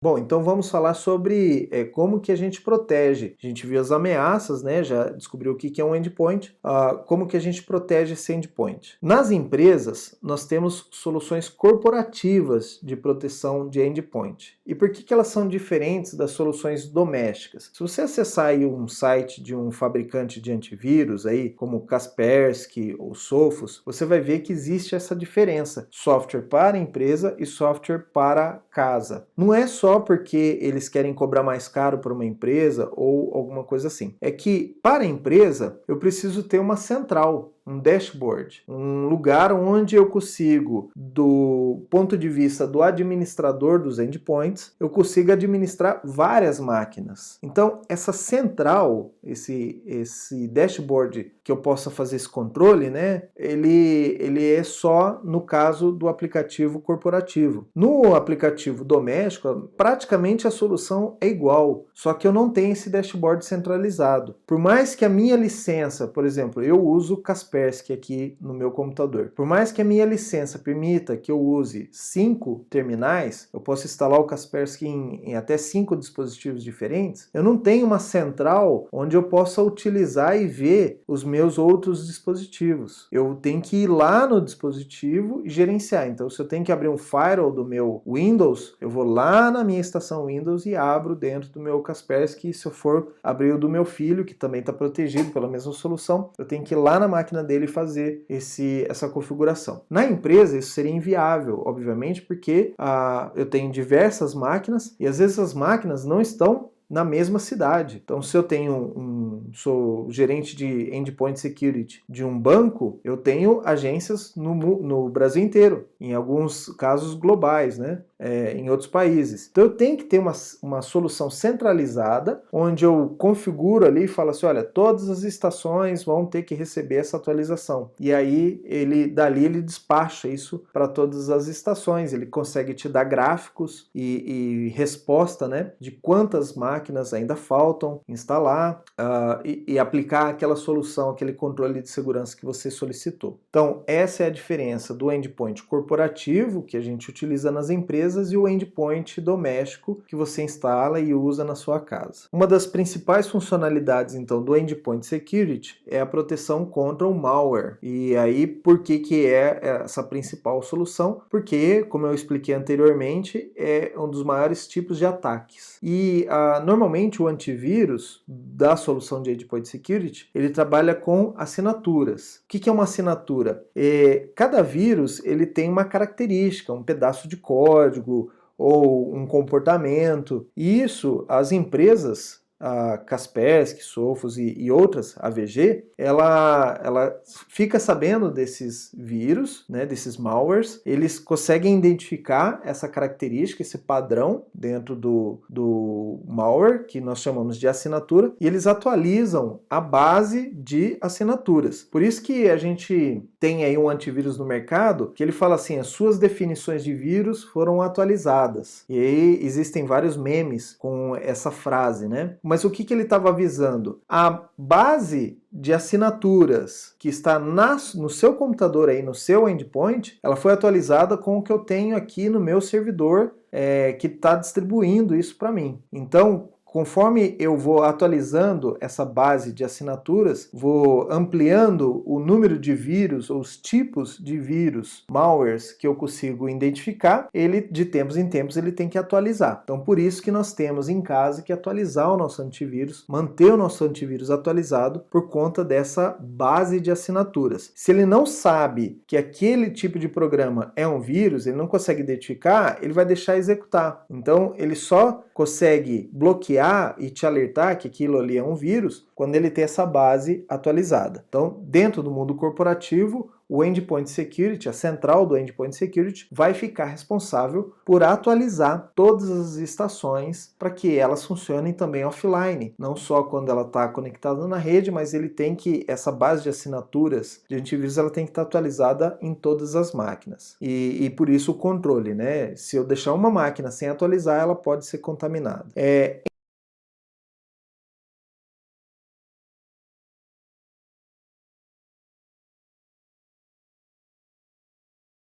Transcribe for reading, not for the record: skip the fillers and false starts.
Bom, então vamos falar sobre como que a gente protege. A gente viu as ameaças, né? Já descobriu o que é um endpoint. Como que a gente protege esse endpoint? Nas empresas, nós temos soluções corporativas de proteção de endpoint. E por que elas são diferentes das soluções domésticas? Se você acessar aí um site de um fabricante de antivírus, aí, como Kaspersky ou Sophos, você vai ver que existe essa diferença. Software para empresa e software para casa. Não é só porque eles querem cobrar mais caro para uma empresa ou alguma coisa assim. É que para a empresa eu preciso ter uma central, um dashboard, um lugar onde eu consigo, do ponto de vista do administrador dos endpoints, eu consigo administrar várias máquinas. Então, essa central, esse dashboard que eu possa fazer esse controle, né, ele é só no caso do aplicativo corporativo. No aplicativo doméstico, praticamente a solução é igual, só que eu não tenho esse dashboard centralizado. Por mais que a minha licença, por exemplo, eu uso Kaspersky aqui no meu computador. Por mais que a minha licença permita que eu use 5 terminais, eu posso instalar o Kaspersky em até 5 dispositivos diferentes, eu não tenho uma central onde eu possa utilizar e ver os meus outros dispositivos. Eu tenho que ir lá no dispositivo e gerenciar. Então, se eu tenho que abrir um firewall do meu Windows, eu vou lá na minha estação Windows e abro dentro do meu Kaspersky. Se eu for abrir o do meu filho, que também está protegido pela mesma solução, eu tenho que ir lá na máquina dele e fazer essa configuração. Na empresa, isso seria inviável, obviamente, porque eu tenho diversas máquinas e às vezes as máquinas não estão na mesma cidade. Então, se eu sou gerente de Endpoint Security de um banco, eu tenho agências no Brasil inteiro, em alguns casos globais, né? Em outros países. Então, eu tenho que ter uma solução centralizada, onde eu configuro ali e falo assim, olha, todas as estações vão ter que receber essa atualização. E aí, dali ele despacha isso para todas as estações. Ele consegue te dar gráficos e resposta, né, de quantas máquinas ainda faltam instalar e aplicar aquela solução, aquele controle de segurança que você solicitou. Então, essa é a diferença do endpoint corporativo, que a gente utiliza nas empresas, e o endpoint doméstico, que você instala e usa na sua casa. Uma das principais funcionalidades, então, do endpoint security é a proteção contra o malware. E aí, por que é essa principal solução? Porque, como eu expliquei anteriormente, é um dos maiores tipos de ataques. E normalmente o antivírus da solução de endpoint security, ele trabalha com assinaturas. O que é uma assinatura? Cada vírus ele tem uma característica, um pedaço de código ou um comportamento. E isso as empresas, a Kaspersky, Sophos e outras, a AVG, ela fica sabendo desses vírus, né, desses malwares, eles conseguem identificar essa característica, esse padrão dentro do malware, que nós chamamos de assinatura, e eles atualizam a base de assinaturas. Por isso que a gente tem aí um antivírus no mercado, que ele fala assim, as suas definições de vírus foram atualizadas. E aí existem vários memes com essa frase, né? Mas o que ele estava avisando? A base de assinaturas que está no seu computador aí, no seu endpoint, ela foi atualizada com o que eu tenho aqui no meu servidor, que está distribuindo isso para mim. Então, conforme eu vou atualizando essa base de assinaturas, vou ampliando o número de vírus ou os tipos de vírus, malwares que eu consigo identificar, ele de tempos em tempos ele tem que atualizar. Então por isso que nós temos em casa que atualizar o nosso antivírus, manter o nosso antivírus atualizado por conta dessa base de assinaturas. Se ele não sabe que aquele tipo de programa é um vírus, ele não consegue identificar, ele vai deixar executar. Então ele só consegue bloquear e te alertar que aquilo ali é um vírus quando ele tem essa base atualizada. Então, dentro do mundo corporativo, o Endpoint Security, a central do Endpoint Security, vai ficar responsável por atualizar todas as estações para que elas funcionem também offline. Não só quando ela está conectada na rede, mas ele tem que, essa base de assinaturas de antivírus, ela tem que estar atualizada em todas as máquinas. E por isso o controle, né? Se eu deixar uma máquina sem atualizar, ela pode ser contaminada.